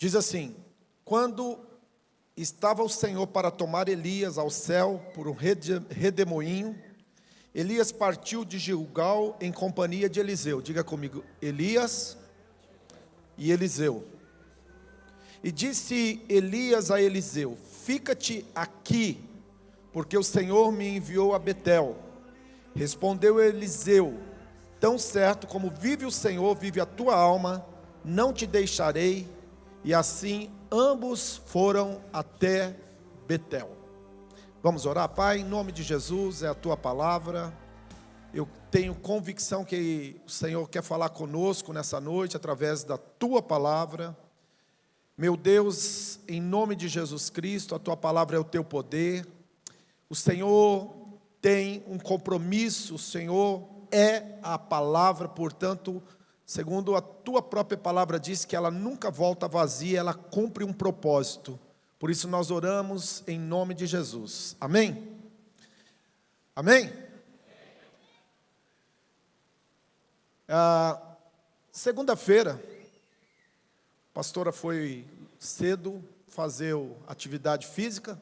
Diz assim: quando estava o Senhor para tomar Elias ao céu por um redemoinho, Elias partiu de Gilgal em companhia de Eliseu. Diga comigo, Elias e Eliseu. E disse Elias a Eliseu: fica-te aqui, porque o Senhor me enviou a Betel. Respondeu Eliseu: tão certo como vive o Senhor, vive a tua alma, não te deixarei. E assim ambos foram até Betel. Vamos orar? Pai, em nome de Jesus, é a tua palavra. Eu tenho convicção que o Senhor quer falar conosco nessa noite, através da tua palavra. Meu Deus, em nome de Jesus Cristo, a tua palavra é o teu poder. O Senhor tem um compromisso, o Senhor é a palavra, portanto, segundo a tua própria palavra diz que ela nunca volta vazia, ela cumpre um propósito. Por isso nós oramos em nome de Jesus. Amém? Amém? Segunda-feira, a pastora foi cedo fazer atividade física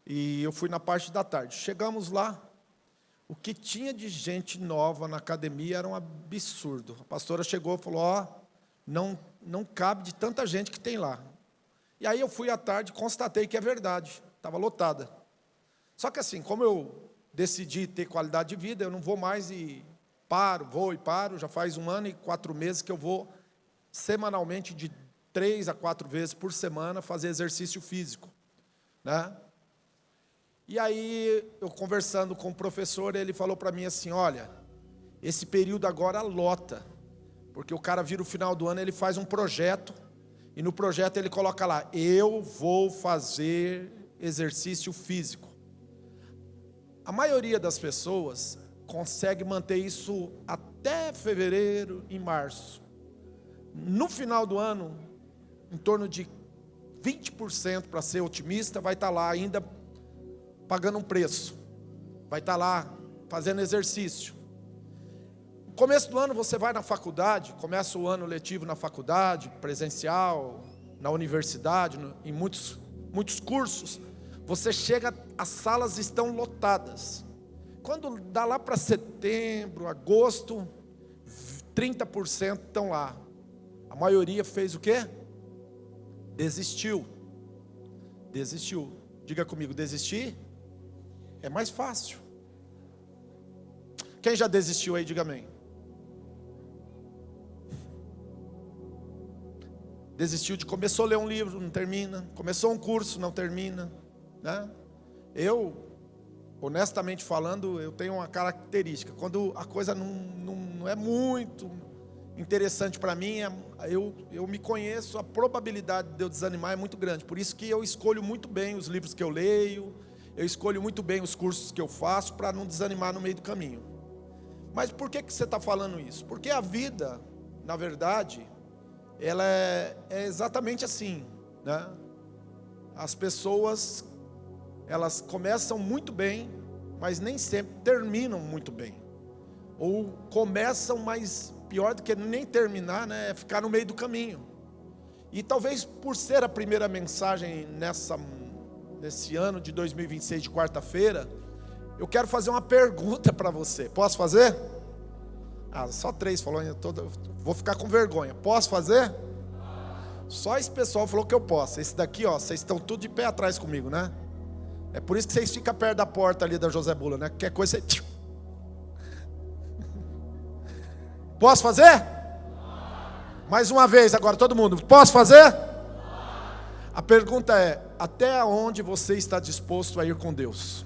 e eu fui na parte da tarde. Chegamos lá, o que tinha de gente nova na academia era um absurdo. A pastora chegou e falou: não cabe de tanta gente que tem lá. E aí eu fui à tarde e constatei que é verdade, estava lotada. Só que assim, como eu decidi ter qualidade de vida, eu não vou mais e vou e paro. Já faz 1 ano e 4 meses que eu vou semanalmente de 3 a 4 vezes por semana fazer exercício físico, né? E aí, eu conversando com o professor, ele falou para mim assim: olha, esse período agora lota, porque o cara vira o final do ano, ele faz um projeto, e no projeto ele coloca lá: eu vou fazer exercício físico. A maioria das pessoas consegue manter isso até fevereiro e março. No final do ano, em torno de 20%, para ser otimista, vai estar lá ainda pagando um preço, vai estar lá fazendo exercício. No começo do ano você vai na faculdade, começa o ano letivo na faculdade, presencial, na universidade, em muitos cursos. Você chega, as salas estão lotadas. Quando dá lá para setembro, agosto, 30% estão lá. A maioria fez o quê? Desistiu. Diga comigo, desistir é mais fácil. Quem já desistiu aí, diga amém. Desistiu começou a ler um livro, não termina. Começou um curso, não termina, né? Eu, honestamente falando, eu tenho uma característica: quando a coisa não é muito interessante para mim, eu me conheço, a probabilidade de eu desanimar é muito grande. Por isso que eu escolho muito bem os livros que eu leio, eu escolho muito bem os cursos que eu faço, para não desanimar no meio do caminho. Mas por que você está falando isso? Porque a vida, na verdade, ela é exatamente assim, né? As pessoas, elas começam muito bem, mas nem sempre terminam muito bem. Ou começam, mas pior do que nem terminar, né, é ficar no meio do caminho. E talvez por ser a primeira mensagem nesse ano de 2026, de quarta-feira, eu quero fazer uma pergunta para você. Posso fazer? Só 3 falou, vou ficar com vergonha. Posso fazer? Só esse pessoal falou que eu posso. Esse daqui, vocês estão tudo de pé atrás comigo, né? É por isso que vocês ficam perto da porta ali da José Bula, né? Qualquer coisa você... Posso fazer? Mais uma vez agora, todo mundo. Posso fazer? A pergunta é: até onde você está disposto a ir com Deus?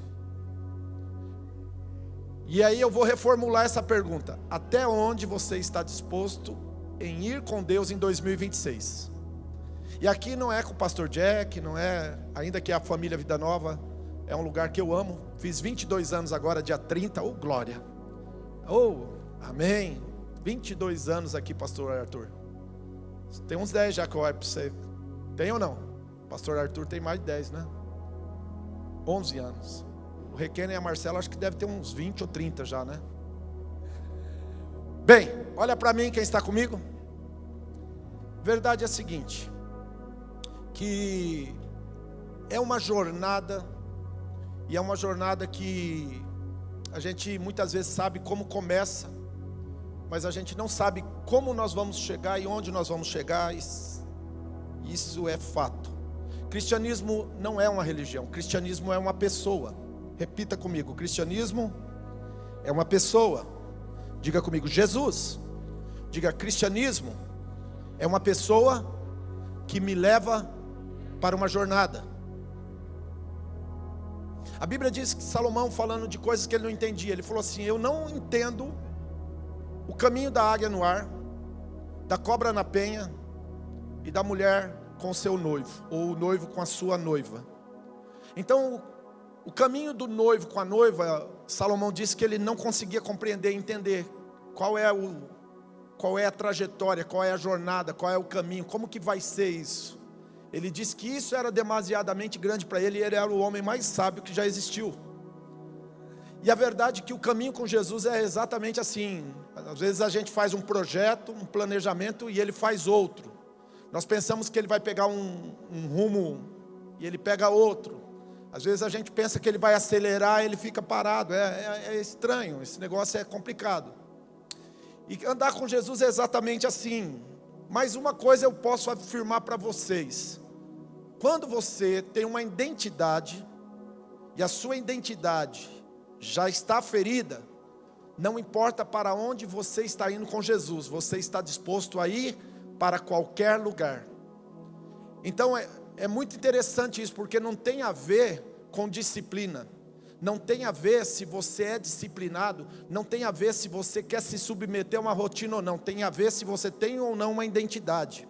E aí eu vou reformular essa pergunta: até onde você está disposto em ir com Deus em 2026? E aqui não é com o pastor Jack, não é, ainda que a família Vida Nova é um lugar que eu amo. Fiz 22 anos agora, dia 30, glória. Amém. 22 anos aqui, pastor Arthur. Tem uns 10 já que eu olho para você. Tem ou não? Pastor Arthur tem mais de 10, né? 11 anos. O Requena e a Marcela acho que deve ter uns 20 ou 30 já, né? Bem, olha para mim quem está comigo. Verdade é a seguinte: que é uma jornada, e é uma jornada que a gente muitas vezes sabe como começa, mas a gente não sabe como nós vamos chegar e onde nós vamos chegar. Isso é fato. Cristianismo não é uma religião, cristianismo é uma pessoa. Repita comigo: cristianismo é uma pessoa. Diga comigo: Jesus. Diga: cristianismo é uma pessoa que me leva para uma jornada. A Bíblia diz que Salomão, falando de coisas que ele não entendia, ele falou assim: eu não entendo o caminho da águia no ar, da cobra na penha e da mulher com o seu noivo, ou o noivo com a sua noiva. Então, o caminho do noivo com a noiva, Salomão disse que ele não conseguia compreender e entender qual é a trajetória, qual é a jornada, qual é o caminho, como que vai ser isso. Ele disse que isso era demasiadamente grande para ele, e ele era o homem mais sábio que já existiu. E a verdade é que o caminho com Jesus é exatamente assim. Às vezes a gente faz um projeto, um planejamento, e ele faz outro. Nós pensamos que ele vai pegar um rumo, e ele pega outro. Às vezes a gente pensa que ele vai acelerar, e ele fica parado. É estranho, esse negócio é complicado. E andar com Jesus é exatamente assim. Mas uma coisa eu posso afirmar para vocês: quando você tem uma identidade, e a sua identidade já está ferida, não importa para onde você está indo com Jesus, você está disposto a ir para qualquer lugar. Então é muito interessante isso, porque não tem a ver com disciplina, não tem a ver se você é disciplinado, não tem a ver se você quer se submeter a uma rotina ou não, tem a ver se você tem ou não uma identidade.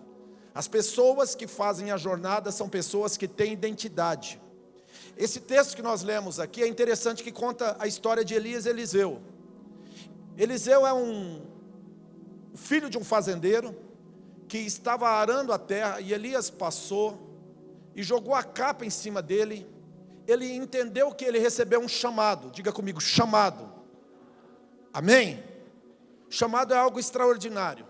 As pessoas que fazem a jornada são pessoas que têm identidade. Esse texto que nós lemos aqui é interessante, que conta a história de Elias e Eliseu. Eliseu é um filho de um fazendeiro que estava arando a terra, e Elias passou e jogou a capa em cima dele. Ele entendeu que ele recebeu um chamado. Diga comigo: chamado. Amém? Chamado é algo extraordinário.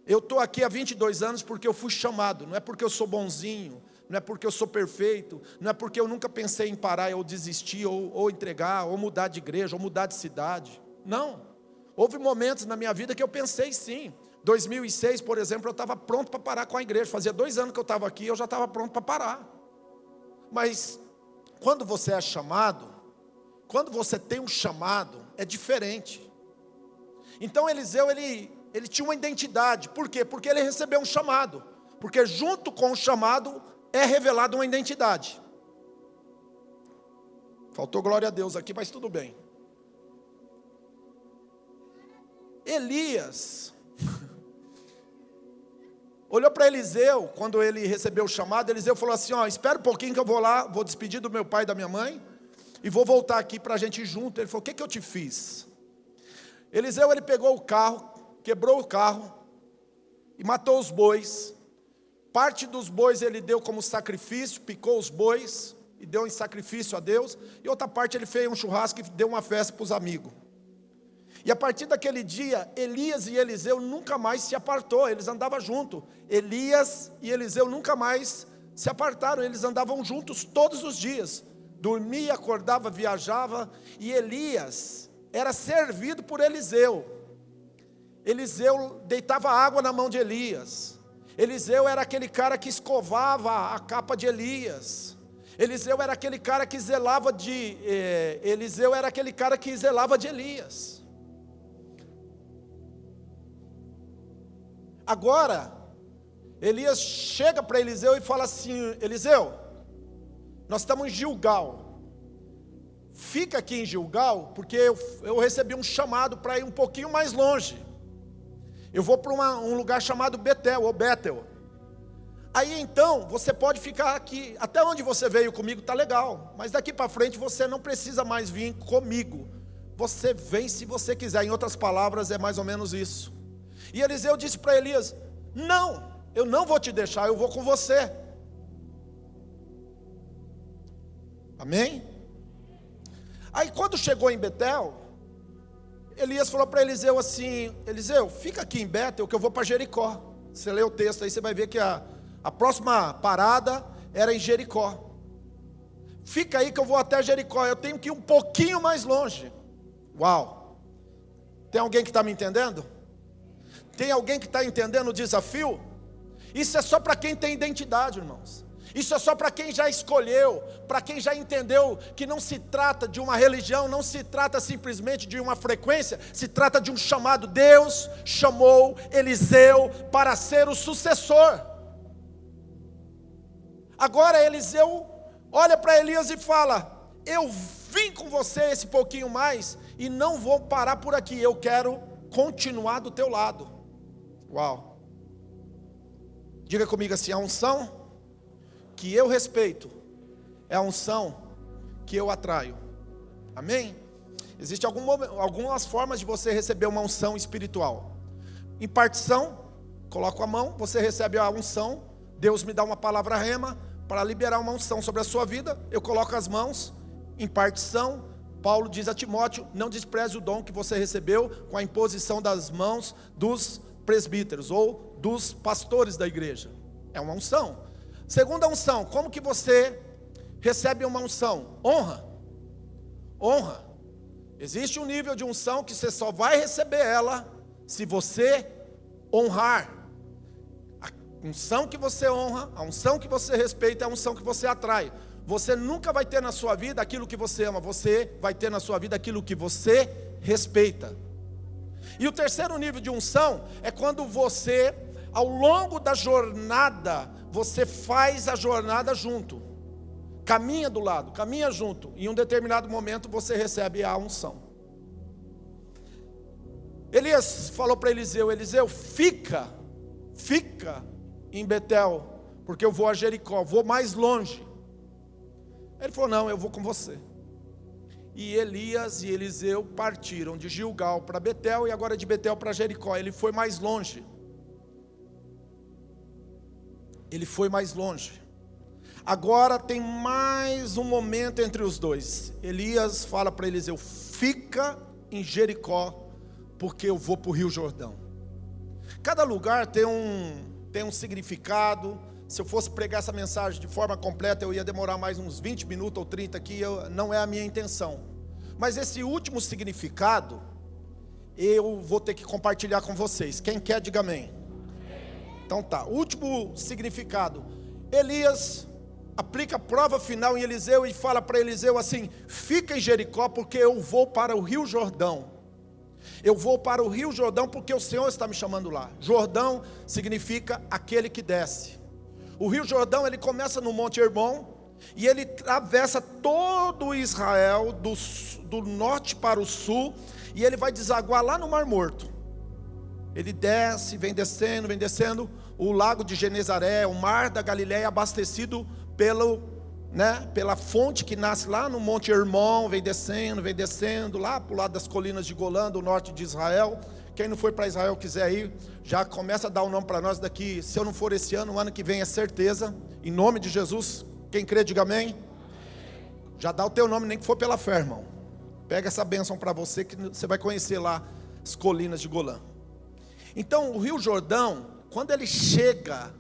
Eu estou aqui há 22 anos porque eu fui chamado. Não é porque eu sou bonzinho, não é porque eu sou perfeito, não é porque eu nunca pensei em parar ou desistir, ou entregar, ou mudar de igreja, ou mudar de cidade. Não. Houve momentos na minha vida que eu pensei sim. 2006, por exemplo, eu estava pronto para parar com a igreja. Fazia 2 anos que eu estava aqui, eu já estava pronto para parar. Mas quando você é chamado, quando você tem um chamado, é diferente. Então Eliseu, ele tinha uma identidade. Por quê? Porque ele recebeu um chamado. Porque junto com o chamado é revelada uma identidade. Faltou glória a Deus aqui, mas tudo bem. Elias olhou para Eliseu, quando ele recebeu o chamado. Eliseu falou assim: espera um pouquinho que eu vou lá, vou despedir do meu pai e da minha mãe, e vou voltar aqui para a gente ir junto. Ele falou: o que eu te fiz? Eliseu, ele pegou o carro, quebrou o carro, e matou os bois. Parte dos bois ele deu como sacrifício, picou os bois, e deu em sacrifício a Deus, e outra parte ele fez um churrasco e deu uma festa para os amigos. E a partir daquele dia, Elias e Eliseu nunca mais se apartou, eles andavam juntos. Elias e Eliseu nunca mais se apartaram, eles andavam juntos todos os dias. Dormia, acordava, viajava, e Elias era servido por Eliseu. Eliseu deitava água na mão de Elias. Eliseu era aquele cara que escovava a capa de Elias. Eliseu era aquele cara que zelava de Elias. Agora, Elias chega para Eliseu e fala assim: Eliseu, nós estamos em Gilgal, fica aqui em Gilgal, porque eu recebi um chamado para ir um pouquinho mais longe. Eu vou para um lugar chamado Betel, ou Betel. Aí então, você pode ficar aqui, até onde você veio comigo está legal, mas daqui para frente você não precisa mais vir comigo, você vem se você quiser. Em outras palavras, é mais ou menos isso. E Eliseu disse para Elias: não, eu não vou te deixar, eu vou com você. Amém? Aí quando chegou em Betel, Elias falou para Eliseu assim: Eliseu, fica aqui em Betel que eu vou para Jericó. Você lê o texto aí, você vai ver que a A próxima parada era em Jericó. Fica aí que eu vou até Jericó, eu tenho que ir um pouquinho mais longe. Uau! Tem alguém que está me entendendo? Tem alguém que está entendendo o desafio? Isso é só para quem tem identidade, irmãos. Isso é só para quem já escolheu, para quem já entendeu que não se trata de uma religião, não se trata simplesmente de uma frequência, se trata de um chamado. Deus chamou Eliseu para ser o sucessor. Agora Eliseu olha para Elias e fala: eu vim com você esse pouquinho mais e não vou parar por aqui, eu quero continuar do teu lado. Uau! Diga comigo assim: a unção que eu respeito é a unção que eu atraio. Amém? Existem algumas formas de você receber uma unção espiritual. Impartição, coloco a mão, você recebe a unção. Deus me dá uma palavra rema para liberar uma unção sobre a sua vida, eu coloco as mãos. Impartição, Paulo diz a Timóteo: não despreze o dom que você recebeu com a imposição das mãos dos presbíteros ou dos pastores da igreja. É uma unção. Segunda unção, como que você recebe uma unção? Honra. Honra. Existe um nível de unção que você só vai receber ela se você honrar. A unção que você honra, a unção que você respeita é a unção que você atrai. Você nunca vai ter na sua vida aquilo que você ama, você vai ter na sua vida aquilo que você respeita. E o terceiro nível de unção é quando você, ao longo da jornada, você faz a jornada junto, caminha do lado, caminha junto. Em um determinado momento você recebe a unção. Elias falou para Eliseu: Eliseu, fica em Betel, porque eu vou a Jericó, vou mais longe. Ele falou: não, eu vou com você. E Elias e Eliseu partiram de Gilgal para Betel, e agora de Betel para Jericó. Ele foi mais longe. Ele foi mais longe. Agora tem mais um momento entre os dois. Elias fala para Eliseu: fica em Jericó, porque eu vou para o Rio Jordão. Cada lugar tem um significado. Se eu fosse pregar essa mensagem de forma completa, eu ia demorar mais uns 20 minutos ou 30 aqui, não é a minha intenção. Mas esse último significado, eu vou ter que compartilhar com vocês. Quem quer, diga amém. Então tá, último significado. Elias aplica a prova final em Eliseu e fala para Eliseu assim: fica em Jericó, porque eu vou para o Rio Jordão. Eu vou para o Rio Jordão porque o Senhor está me chamando lá. Jordão significa aquele que desce. O Rio Jordão, ele começa no Monte Hermon e ele atravessa todo Israel, do norte para o sul, e ele vai desaguar lá no Mar Morto. Ele desce, vem descendo, o lago de Genezaré, o mar da Galileia, abastecido pela fonte que nasce lá no Monte Hermon, vem descendo, lá para o lado das colinas de Golã, do norte de Israel. Quem não foi para Israel quiser ir, já começa a dar o nome para nós daqui, se eu não for esse ano, o ano que vem é certeza, em nome de Jesus. Quem crê, diga amém. Já dá o teu nome, nem que for pela fé, irmão. Pega essa bênção para você, que você vai conhecer lá as colinas de Golã. Então o Rio Jordão, quando ele chega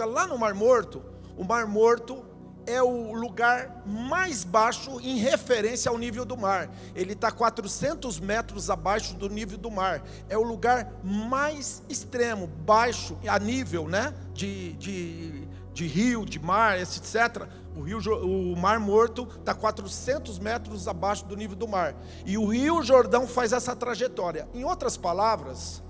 lá no Mar Morto, o Mar Morto é o lugar mais baixo em referência ao nível do mar. Ele está 400 metros abaixo do nível do mar. É o lugar mais extremo, baixo, a nível, de rio, de mar, etc. O Mar Morto está 400 metros abaixo do nível do mar. E o Rio Jordão faz essa trajetória. Em outras palavras,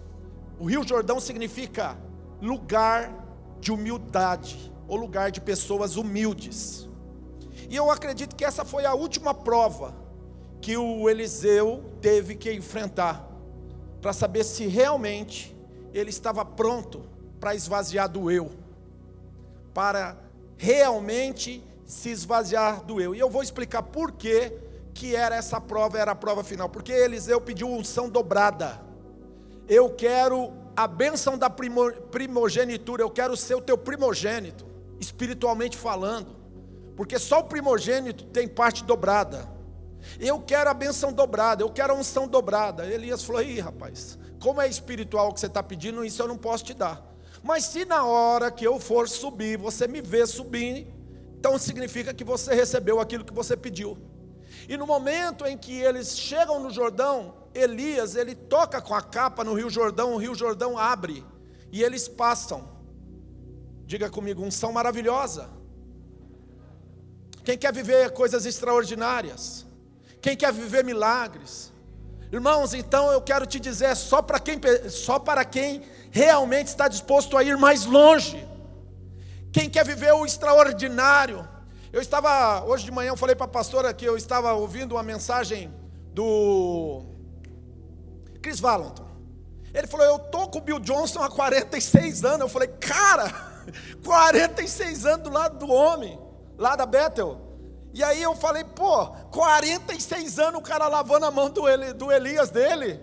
o Rio Jordão significa lugar de humildade, ou lugar de pessoas humildes. E eu acredito que essa foi a última prova que o Eliseu teve que enfrentar, para saber se realmente ele estava pronto para esvaziar do eu, para realmente se esvaziar do eu. E eu vou explicar por que era essa prova, era a prova final. Porque Eliseu pediu unção dobrada. Eu quero a bênção da primogenitura, eu quero ser o teu primogênito, espiritualmente falando, porque só o primogênito tem parte dobrada. Eu quero a bênção dobrada, eu quero a unção dobrada. Elias falou: ih, rapaz, como é espiritual o que você está pedindo, isso eu não posso te dar. Mas se na hora que eu for subir, você me vê subir, então significa que você recebeu aquilo que você pediu. E no momento em que eles chegam no Jordão, Elias, ele toca com a capa no Rio Jordão, o Rio Jordão abre, e eles passam. Diga comigo, unção maravilhosa. Quem quer viver coisas extraordinárias? Quem quer viver milagres? Irmãos, então eu quero te dizer, só para quem realmente está disposto a ir mais longe. Quem quer viver o extraordinário. Hoje de manhã eu falei para a pastora que eu estava ouvindo uma mensagem do Chris Valentin. Ele falou, eu estou com o Bill Johnson há 46 anos. Eu falei, cara, 46 anos do lado do homem, lá da Bethel. E aí eu falei, 46 anos o cara lavando a mão do Elias dele.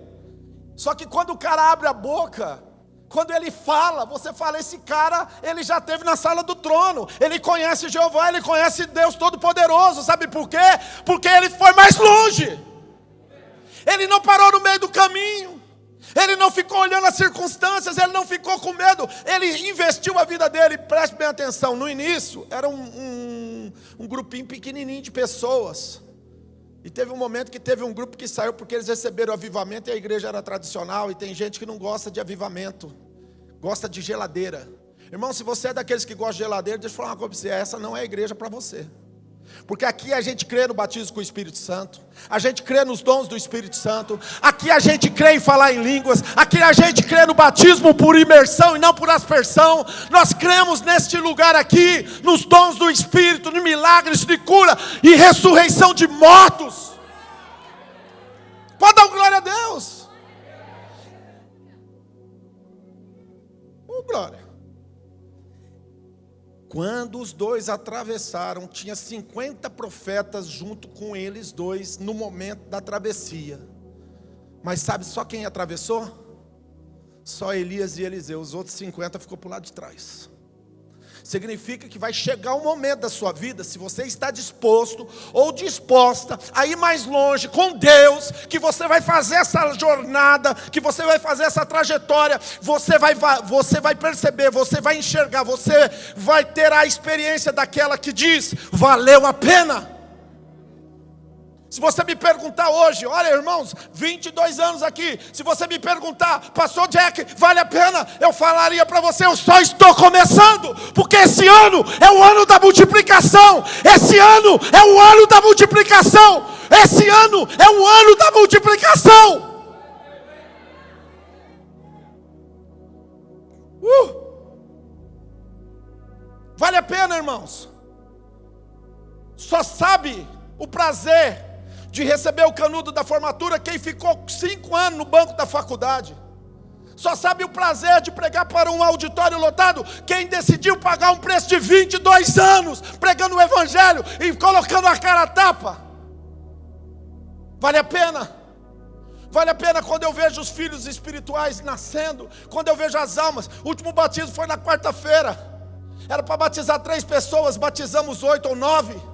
Só que quando o cara abre a boca, quando ele fala, você fala, esse cara, ele já esteve na sala do trono. Ele conhece Jeová, ele conhece Deus Todo-Poderoso. Sabe por quê? Porque ele foi mais longe. Ele não parou no meio do caminho. Ele não ficou olhando as circunstâncias, ele não ficou com medo. Ele investiu a vida dele, preste bem atenção. No início, era um grupinho pequenininho de pessoas. E teve um momento que teve um grupo que saiu porque eles receberam avivamento e a igreja era tradicional. E tem gente que não gosta de avivamento, gosta de geladeira. Irmão, se você é daqueles que gosta de geladeira, deixa eu falar uma coisa para você, essa não é a igreja para você. Porque aqui a gente crê no batismo com o Espírito Santo, a gente crê nos dons do Espírito Santo, aqui a gente crê em falar em línguas, aqui a gente crê no batismo por imersão e não por aspersão. Nós cremos neste lugar aqui, nos dons do Espírito, em milagres de cura e ressurreição de mortos. Pode dar glória a Deus. Glória. Quando os dois atravessaram, tinha 50 profetas junto com eles dois no momento da travessia. Mas sabe só quem atravessou? Só Elias e Eliseu. Os outros 50 ficou para o lado de trás. Significa que vai chegar um momento da sua vida, se você está disposto ou disposta a ir mais longe com Deus, que você vai fazer essa jornada, que você vai fazer essa trajetória, você vai perceber, você vai enxergar, você vai ter a experiência daquela que diz, valeu a pena. Se você me perguntar hoje, olha irmãos, 22 anos aqui, se você me perguntar, pastor Jack, vale a pena? Eu falaria para você, eu só estou começando, porque esse ano é o ano da multiplicação, esse ano é o ano da multiplicação, esse ano é o ano da multiplicação. Vale a pena, irmãos. Só sabe o prazer de receber o canudo da formatura quem ficou 5 anos no banco da faculdade. Só sabe o prazer de pregar para um auditório lotado quem decidiu pagar um preço de 22 anos pregando o evangelho e colocando a cara a tapa. Vale a pena. Vale a pena quando eu vejo os filhos espirituais nascendo, quando eu vejo as almas. O último batismo foi na quarta-feira. Era para batizar 3 pessoas, batizamos 8 ou 9.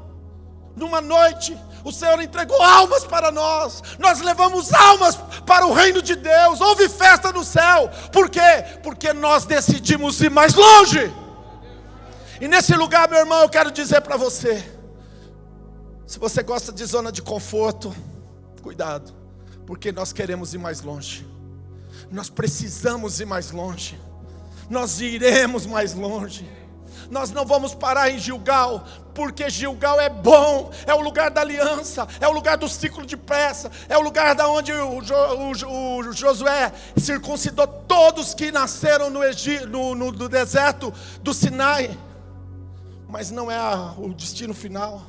Numa noite, o Senhor entregou almas para nós. Nós levamos almas para o reino de Deus. Houve festa no céu. Por quê? Porque nós decidimos ir mais longe. E nesse lugar, meu irmão, eu quero dizer para você, se você gosta de zona de conforto, cuidado, porque nós queremos ir mais longe. Nós precisamos ir mais longe. Nós iremos mais longe. Nós não vamos parar em Gilgal, porque Gilgal é bom, é o lugar da aliança, é o lugar do ciclo de peça, é o lugar da onde o Josué circuncidou todos que nasceram no deserto do Sinai, mas não é o destino final.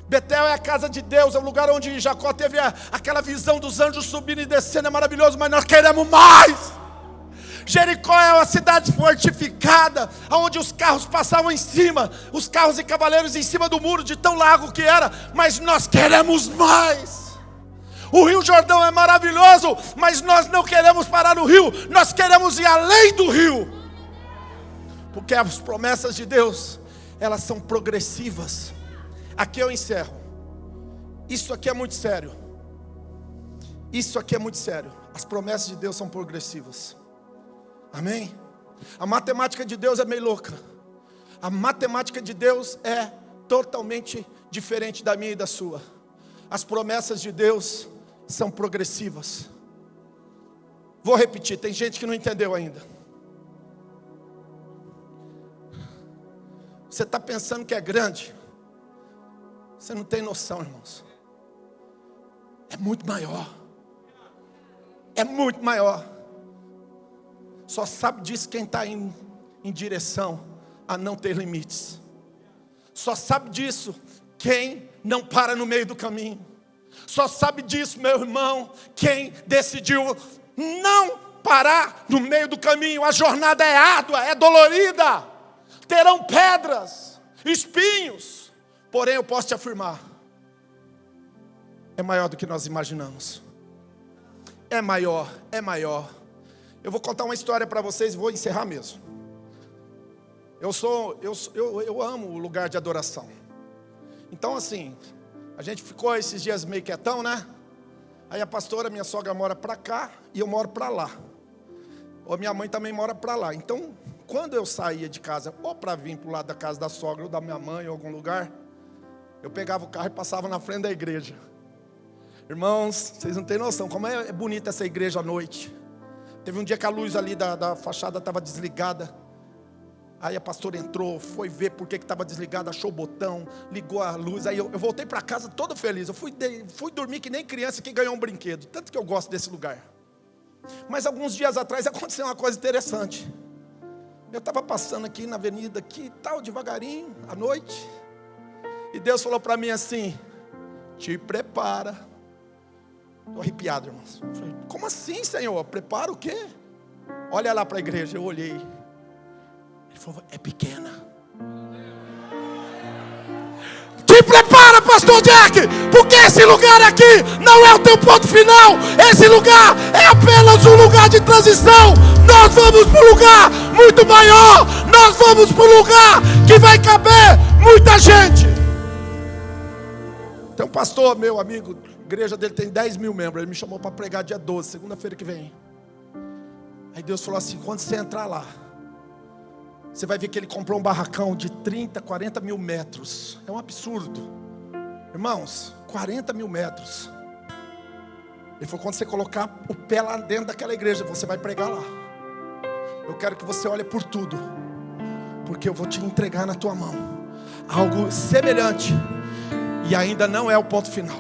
Betel é a casa de Deus, é o lugar onde Jacó teve aquela visão dos anjos subindo e descendo, é maravilhoso, mas nós queremos mais. Jericó é uma cidade fortificada, onde os carros passavam em cima, os carros e cavaleiros em cima do muro, de tão largo que era, mas nós queremos mais. O Rio Jordão é maravilhoso, mas nós não queremos parar no rio, nós queremos ir além do rio, porque as promessas de Deus, elas são progressivas. Aqui eu encerro. Isso aqui é muito sério. Isso aqui é muito sério. As promessas de Deus são progressivas. Amém? A matemática de Deus é meio louca. A matemática de Deus é totalmente diferente da minha e da sua. As promessas de Deus são progressivas. Vou repetir, tem gente que não entendeu ainda. Você está pensando que é grande? Você não tem noção, irmãos. É muito maior. É muito maior. Só sabe disso quem está em direção a não ter limites. Só sabe disso quem não para no meio do caminho. Só sabe disso, meu irmão, quem decidiu não parar no meio do caminho. A jornada é árdua, é dolorida. Terão pedras, espinhos. Porém, eu posso te afirmar, é maior do que nós imaginamos. É maior, é maior. Eu vou contar uma história para vocês e vou encerrar mesmo. Eu amo o lugar de adoração. Então assim, a gente ficou esses dias meio quietão, né? Aí a pastora, minha sogra, mora para cá e eu moro para lá. Ou minha mãe também mora para lá. Então, quando eu saía de casa, ou para vir para o lado da casa da sogra ou da minha mãe, em algum lugar, eu pegava o carro e passava na frente da igreja. Irmãos, vocês não têm noção como é bonita essa igreja à noite. Teve um dia que a luz ali da fachada estava desligada. Aí a pastora entrou, foi ver por que estava desligada, achou o botão, ligou a luz. Aí eu voltei para casa todo feliz. Eu fui dormir que nem criança que ganhou um brinquedo. Tanto que eu gosto desse lugar. Mas alguns dias atrás aconteceu uma coisa interessante. Eu estava passando aqui na avenida, aqui tal, devagarinho, à noite. E Deus falou para mim assim: te prepara. Estou arrepiado, irmãos. Eu falei, como assim, Senhor? Prepara o quê? Olha lá para a igreja. Eu olhei. Ele falou, é pequena. Te prepara, pastor Jack, porque esse lugar aqui não é o teu ponto final. Esse lugar é apenas um lugar de transição. Nós vamos para um lugar muito maior. Nós vamos para um lugar que vai caber muita gente. Tem um pastor, meu amigo, a igreja dele tem 10 mil membros. Ele me chamou para pregar dia 12, segunda-feira que vem. Aí Deus falou assim, quando você entrar lá, você vai ver que ele comprou um barracão de 30, 40 mil metros. É um absurdo. Irmãos, 40 mil metros. Ele falou, quando você colocar o pé lá dentro daquela igreja, você vai pregar lá. Eu quero que você olhe por tudo, porque eu vou te entregar na tua mão algo semelhante. E ainda não é o ponto final.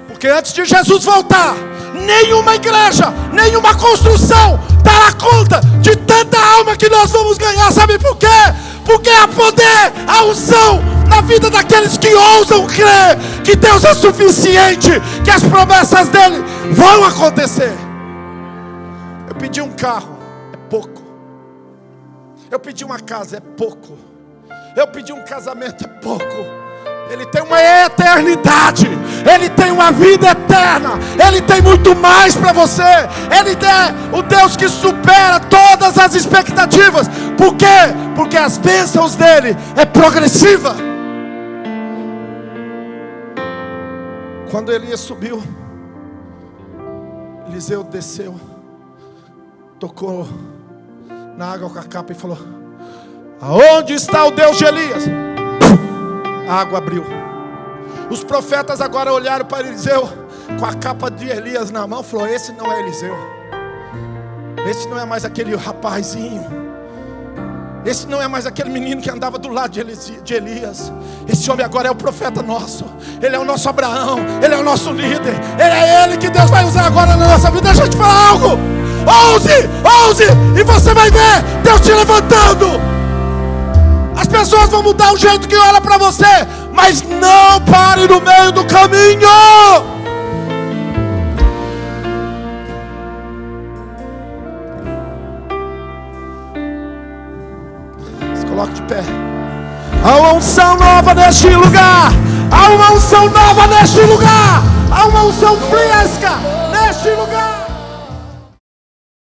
Porque antes de Jesus voltar, nenhuma igreja, nenhuma construção dará conta de tanta alma que nós vamos ganhar. Sabe por quê? Porque há poder, há unção na vida daqueles que ousam crer que Deus é suficiente, que as promessas dele vão acontecer. Eu pedi um carro, é pouco. Eu pedi uma casa, é pouco. Eu pedi um casamento, é pouco. Ele tem uma eternidade. Ele tem uma vida eterna. Ele tem muito mais para você. Ele é o Deus que supera todas as expectativas. Por quê? Porque as bênçãos dele é progressiva. Quando Elias subiu, Eliseu desceu, tocou na água com a capa e falou: aonde está o Deus de Elias? A água abriu. Os profetas agora olharam para Eliseu com a capa de Elias na mão. Falou, esse não é Eliseu. Esse não é mais aquele rapazinho. Esse não é mais aquele menino que andava do lado de Elias. Esse homem agora é o profeta nosso. Ele é o nosso Abraão. Ele é o nosso líder. É ele que Deus vai usar agora na nossa vida. Deixa eu te falar algo. Ouse, e você vai ver Deus te levantando. As pessoas vão mudar o jeito que olha para você, mas não pare no meio do caminho. Se coloque de pé. Há uma unção nova neste lugar. Há uma unção nova neste lugar. Há uma unção fresca neste lugar.